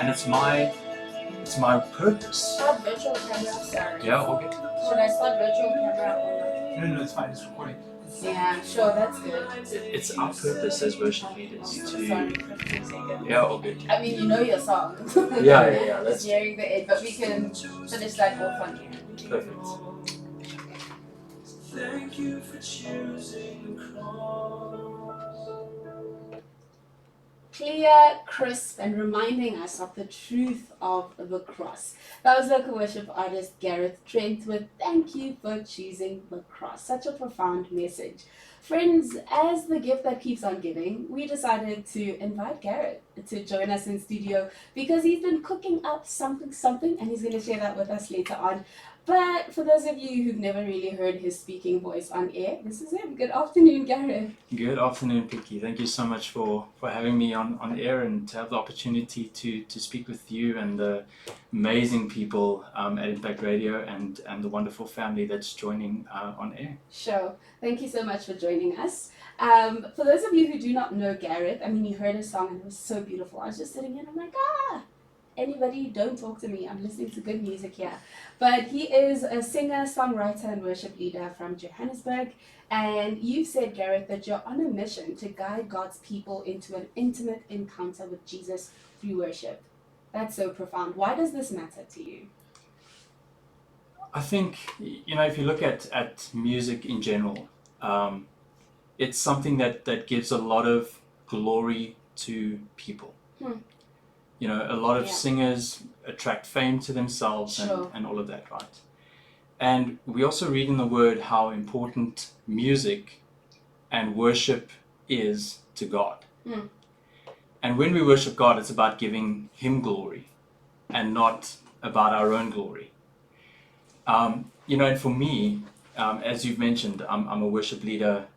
and it's my purpose. Start virtual camera, sorry. Yeah, okay. Should I start virtual camera or not? No, it's fine. It's recording. Yeah, sure, that's good. It's our purpose as worship leaders to. Sorry, 15 seconds. Yeah, all good. I mean, you know your song. Yeah. Just hearing the end, but we can finish that off on here. Perfect. Thank you for choosing the cross. Clear, crisp, and reminding us of the truth of the cross. That was local worship artist Garreth Trent with Thank You for Choosing the Cross. Such a profound message. Friends, as the gift that keeps on giving, we decided to invite Garreth to join us in studio because he's been cooking up something, and he's going to share that with us later on. But for those of you who've never really heard his speaking voice on air, this is him. Good afternoon, Garreth. Good afternoon, Picky. Thank you so much for having me on air and to have the opportunity to speak with you and the amazing people at Impact Radio and the wonderful family that's joining on air. Sure. Thank you so much for joining us. For those of you who do not know Garreth, I mean, you heard his song and it was so beautiful. I was just sitting here and I'm like, anybody, don't talk to me. I'm listening to good music here. But he is a singer, songwriter, and worship leader from Johannesburg. And you've said, Garreth, that you're on a mission to guide God's people into an intimate encounter with Jesus through worship. That's so profound. Why does this matter to you? I think, if you look at music in general, it's something that gives a lot of glory to people. A lot of singers attract fame to themselves. Sure. and all of that, right? And we also read in the Word how important music and worship is to God. And when we worship God, it's about giving Him glory and not about our own glory. And for me, as you've mentioned, I'm a worship leader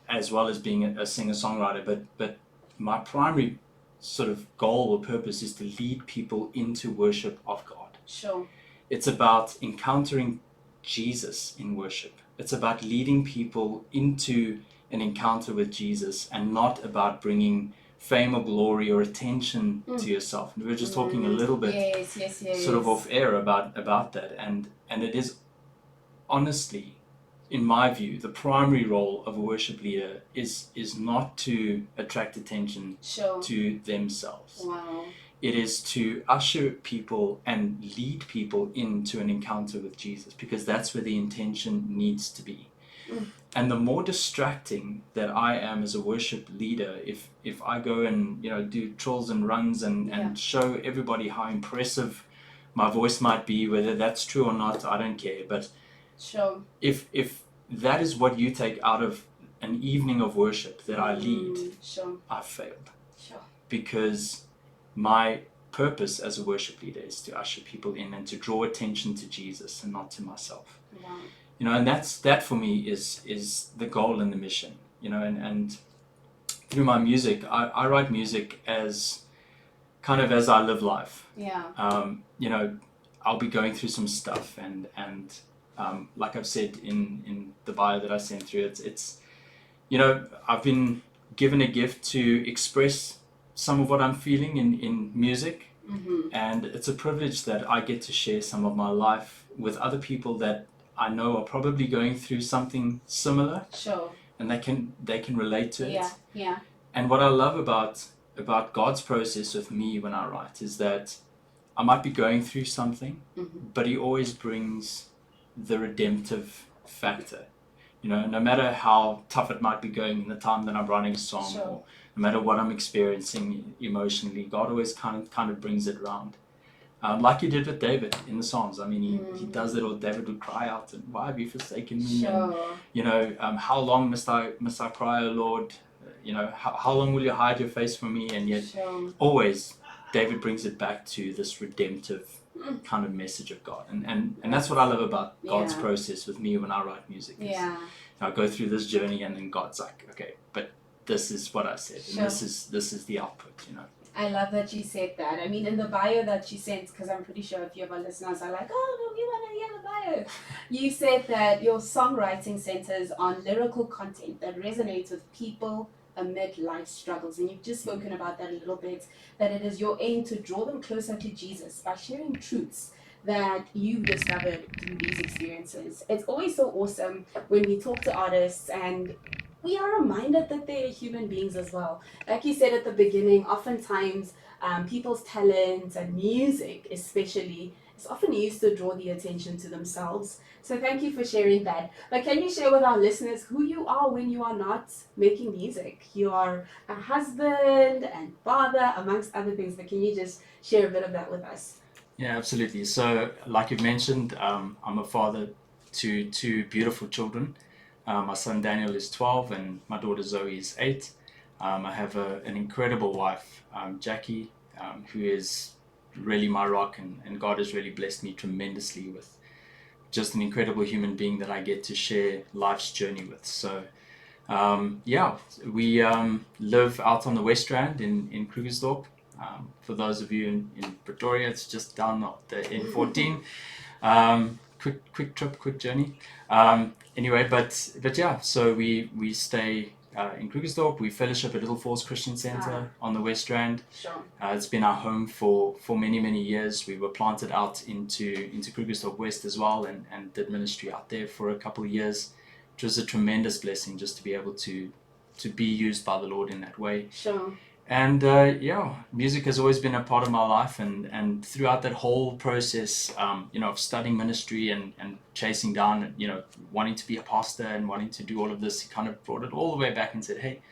as well as being a singer-songwriter, but my primary sort of goal or purpose is to lead people into worship of God. Sure. It's about encountering Jesus in worship. It's about leading people into an encounter with Jesus and not about bringing fame or glory or attention to yourself. And we were just talking a little bit sort of off air about that. And it is honestly, in my view, the primary role of a worship leader is not to attract attention to themselves. Wow. It is to usher people and lead people into an encounter with Jesus, because that's where the intention needs to be. And the more distracting that I am as a worship leader, if I go and do trills and runs and show everybody how impressive my voice might be, whether that's true or not, I don't care. But sure. If that is what you take out of an evening of worship that I lead, I've failed. Sure. Because my purpose as a worship leader is to usher people in and to draw attention to Jesus and not to myself. Wow. And that for me is the goal and the mission. And through my music, I write music as kind of as I live life. Yeah. I'll be going through some stuff and like I've said in the bio that I sent through, it's I've been given a gift to express some of what I'm feeling in music. And it's a privilege that I get to share some of my life with other people that I know are probably going through something similar. Sure. And they can relate to it. Yeah. And what I love about God's process with me when I write is that I might be going through something, but He always brings the redemptive factor. No matter how tough it might be going in the time that I'm writing a song, or no matter what I'm experiencing emotionally, God always kind of brings it around. Like He did with David in the Psalms. I mean, he does it, or David would cry out, and why have you forsaken me? Sure. And how long must I cry, O Lord? How long will you hide your face from me? And yet always David brings it back to this redemptive kind of message of God. And that's what I love about God's process with me when I write music. I go through this journey and then God's like, okay, but this is what I said, and this is the output, I love that you said that. I mean, in the bio that you sent, because I'm pretty sure a few of our listeners are like, oh, no, we want to hear the bio. You said that your songwriting centers on lyrical content that resonates with people, amid life struggles. And you've just spoken about that a little bit, that it is your aim to draw them closer to Jesus by sharing truths that you've discovered through these experiences. It's always so awesome when we talk to artists and we are reminded that they are human beings as well. Like you said at the beginning, oftentimes people's talent and music, especially, is often used to draw the attention to themselves. So thank you for sharing that. But can you share with our listeners who you are when you are not making music? You are a husband and father, amongst other things. But can you just share a bit of that with us? Yeah, absolutely. So, like you've mentioned, I'm a father to two beautiful children. My son Daniel is 12 and my daughter Zoe is 8. I have an incredible wife, Jackie, who is really my rock, and God has really blessed me tremendously with just an incredible human being that I get to share life's journey with. So, yeah, we live out on the West Rand in Krugersdorp. For those of you in Pretoria, it's just down the N14. Quick trip, quick journey. Anyway, but yeah, so we stay in Krugersdorp. We fellowship at Little Falls Christian Center on the West Rand. Sure. It's been our home for many years. We were planted out into Krugersdorp West as well, and did ministry out there for a couple of years, which was a tremendous blessing just to be able to be used by the Lord in that way. Sure. And yeah, music has always been a part of my life, and throughout that whole process, of studying ministry and chasing down, wanting to be a pastor and wanting to do all of this, he kind of brought it all the way back and said, "Hey,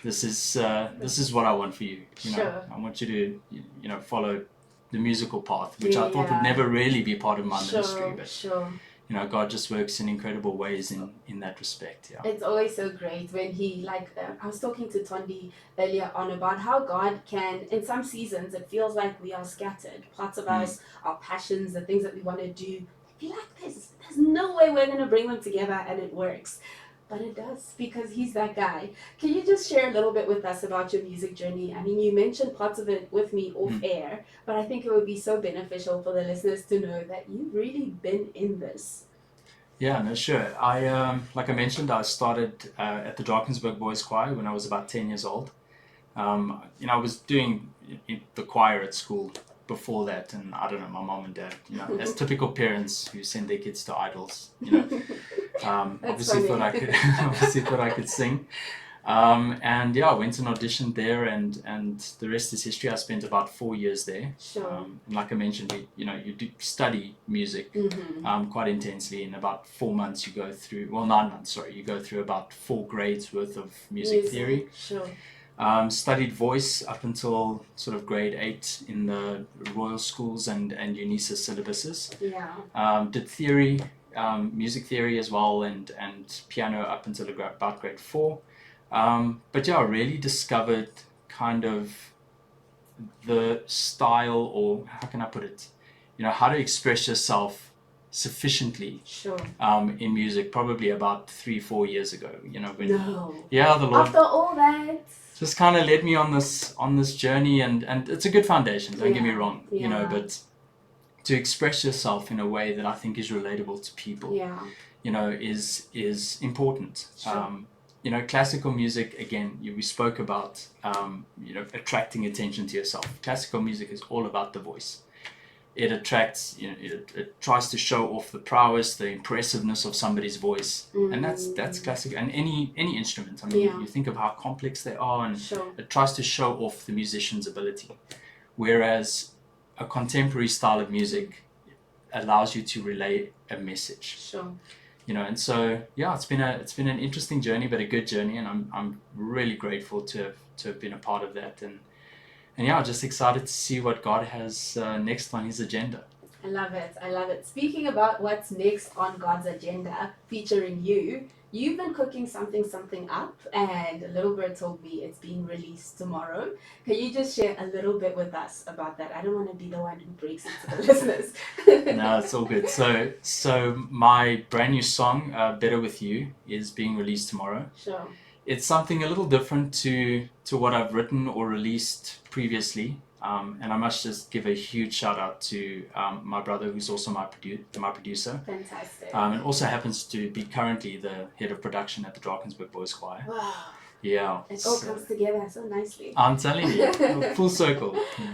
this is what I want for you. Sure. I want you to follow the musical path, which I thought would never really be part of my ministry, but Sure. God just works in incredible ways in that respect. Yeah. It's always so great when he, I was talking to Tondi earlier on about how God can, in some seasons, it feels like we are scattered. Parts of us, our passions, the things that we want to do, I feel like there's no way we're going to bring them together and it works. But it does, because he's that guy. Can you just share a little bit with us about your music journey? I mean, you mentioned parts of it with me off air, but I think it would be so beneficial for the listeners to know that you've really been in this. Yeah, no, sure. I like I mentioned, I started at the Drakensberg Boys Choir when I was about 10 years old. I was doing the choir at school before that, and I don't know, my mom and dad, as typical parents who send their kids to idols, obviously thought I could sing. And yeah, I went and auditioned there, and the rest is history. I spent about 4 years there. Sure. And like I mentioned, you do study music quite intensely. In about 4 months, 9 months, sorry, you go through about 4 grades worth of music theory. Sure. Studied voice up until sort of grade 8 in the Royal Schools and UNISA syllabuses. Yeah. Did theory, music theory as well, and piano up until about grade 4. But yeah, I really discovered kind of the style, or how can I put it, how to express yourself sufficiently Sure. In music, probably about 3-4 years ago. When the Lord After all that, just kind of led me on this journey, and it's a good foundation, don't get me wrong, but to express yourself in a way that I think is relatable to people, is important. Sure. Classical music, again, we spoke about, attracting attention to yourself. Classical music is all about the voice. It attracts, it tries to show off the prowess, the impressiveness of somebody's voice. And that's classic. And any instrument, I mean, you think of how complex they are, and it tries to show off the musician's ability. Whereas a contemporary style of music allows you to relay a message. Sure. And so it's been an interesting journey, but a good journey, and I'm really grateful to have been a part of that, and just excited to see what God has next on His agenda. I love it. Speaking about what's next on God's agenda, featuring you've been cooking something up, and a little bird told me it's being released tomorrow. Can you just share a little bit with us about that? I don't want to be the one who breaks it to the listeners. No, it's all good. So my brand new song, Better With You, is being released tomorrow. Sure. It's something a little different to what I've written or released previously. And I must just give a huge shout out to my brother, who's also my producer. Fantastic. And also happens to be currently the head of production at the Drakensberg Boys Choir. Wow. Yeah. It all comes together so nicely. I'm telling you, full circle. You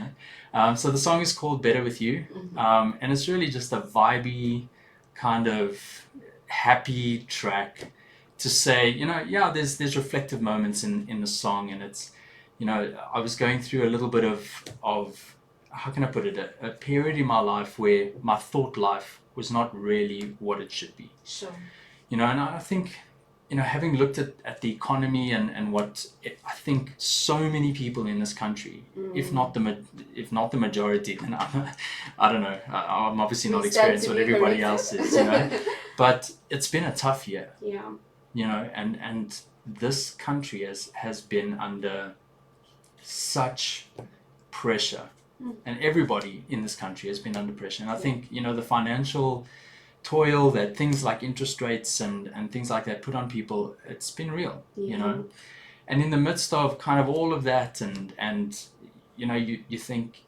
know? So the song is called Better With You, and it's really just a vibey, kind of happy track to say, yeah, there's reflective moments in the song, and it's, I was going through a little bit of how can I put it, a period in my life where my thought life was not really what it should be. Sure. And I think, having looked at the economy and what I think so many people in this country, if not the majority, then I don't know. I'm obviously not experienced what everybody else is, but it's been a tough year. Yeah. And this country has been under such pressure, and everybody in this country has been under pressure. And I think, the financial toil that things like interest rates and things like that put on people, it's been real. And in the midst of kind of all of that, and you think,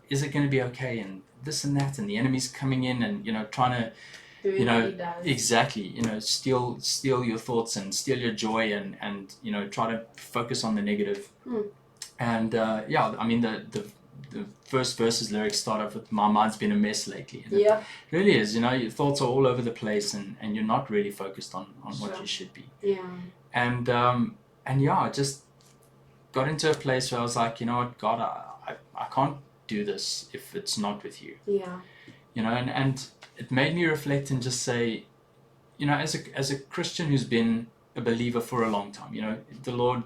is it going to be okay, and this and that, and the enemy's coming in and trying to exactly steal your thoughts and steal your joy and try to focus on the negative. And I mean the first verse's lyrics start off with, my mind's been a mess lately. And it really is, your thoughts are all over the place, and you're not really focused on what you should be. And I just got into a place where I was like, you know what, God, I can't do this if it's not with you. And it made me reflect and just say, as a Christian who's been a believer for a long time, the Lord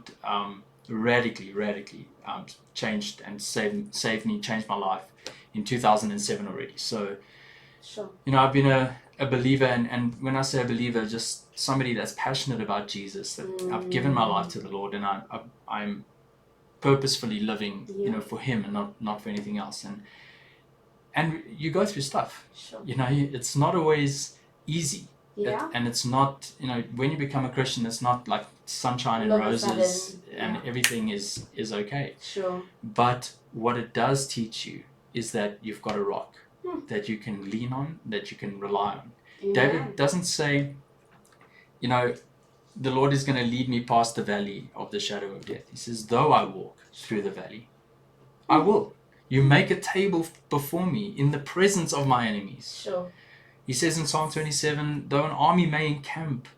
radically changed and saved me, changed my life in 2007 already. So, I've been a believer, and when I say a believer, just somebody that's passionate about Jesus, that I've given my life to the Lord, and I'm purposefully living, for Him and not for anything else. And you go through stuff. It's not always easy. And it's not, when you become a Christian, it's not like sunshine and roses and everything is okay. But what it does teach you is that you've got a rock that you can lean on, that you can rely on. David doesn't say, the Lord is going to lead me past the valley of the shadow of death. He says, though I walk through the valley, I will. You make a table before me in the presence of my enemies. He says in Psalm 27, though an army may encamp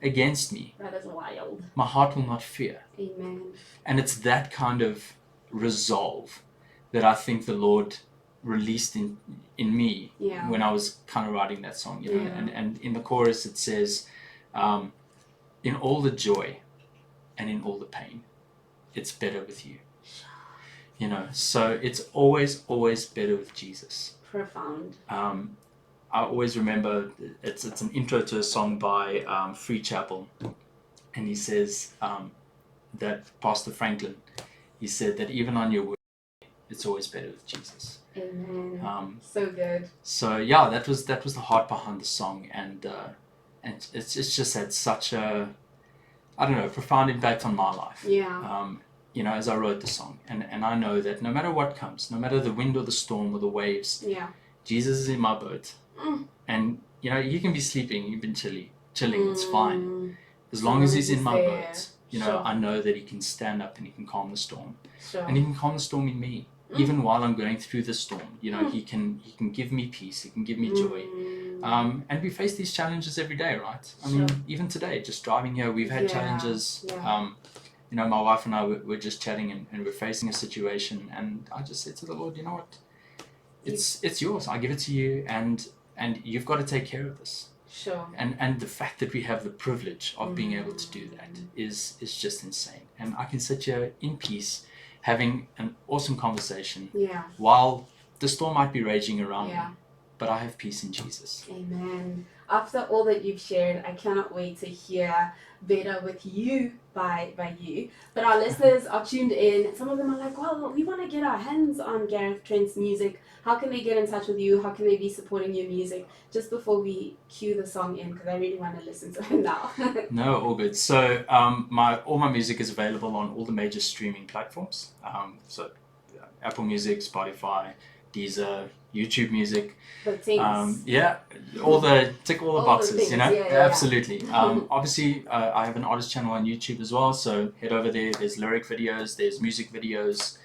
against me, that is wild, my heart will not fear. Amen. And it's that kind of resolve that I think the Lord released in me when I was kind of writing that song. And in the chorus it says, in all the joy and in all the pain, it's better with you. So it's always better with Jesus. Profound. I always remember it's an intro to a song by Free Chapel, and he says that Pastor Franklin, he said that even on your way, it's always better with Jesus. Amen. So good. So that was the heart behind the song, and it's just had such a, I don't know, profound impact on my life. As I wrote the song, and I know that no matter what comes, no matter the wind or the storm or the waves, Jesus is in my boat. And you can be sleeping, you've been chilling, it's fine. As long as He's in my boat, I know that He can stand up and He can calm the storm. And He can calm the storm in me. Even while I'm going through the storm, He can give me peace, He can give me joy. And we face these challenges every day, right? I mean, even today, just driving here, we've had challenges. My wife and I were just chatting, and we're facing a situation, and I just said to the Lord, you know what? It's yours. I give it to you, and you've got to take care of this. And the fact that we have the privilege of being able to do that is just insane. And I can sit here in peace, having an awesome conversation, while the storm might be raging around me, but I have peace in Jesus. Amen. After all that you've shared, I cannot wait to hear Better With You by you. But our listeners are tuned in. Some of them are like, well, we want to get our hands on Garreth Trent's music. How can they get in touch with you? How can they be supporting your music? Just before we cue the song in, because I really want to listen to it now. No, all good. So all my music is available on all the major streaming platforms. So Apple Music, Spotify, these YouTube music. The things. Yeah, tick all the All the boxes, things, you know. yeah. Absolutely. Obviously, I have an artist channel on YouTube as well, so head over there. There's lyric videos, there's music videos.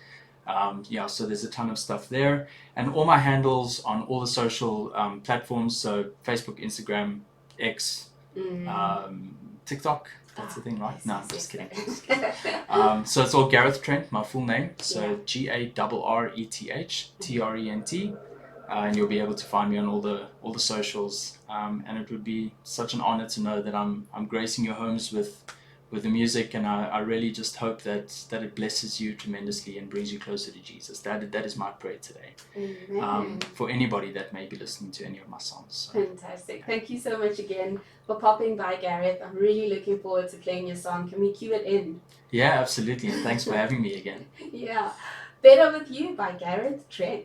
So there's a ton of stuff there, and all my handles on all the social platforms. So Facebook, Instagram, X, TikTok. That's the thing, right? Yes, No, yes, I'm just kidding. yes. So it's all Garreth Trent, my full name. So Yeah. GARRETH, and you'll be able to find me on all the socials. And it would be such an honor to know that I'm gracing your homes with the music, and I really just hope that it blesses you tremendously and brings you closer to Jesus. That is my prayer today. For anybody that may be listening to any of my songs. So. Fantastic. Thank you so much again for popping by, Garreth. I'm really looking forward to playing your song. Can we cue it in? Yeah, absolutely. And thanks for having me again. Yeah. Better With You by Garreth Trent.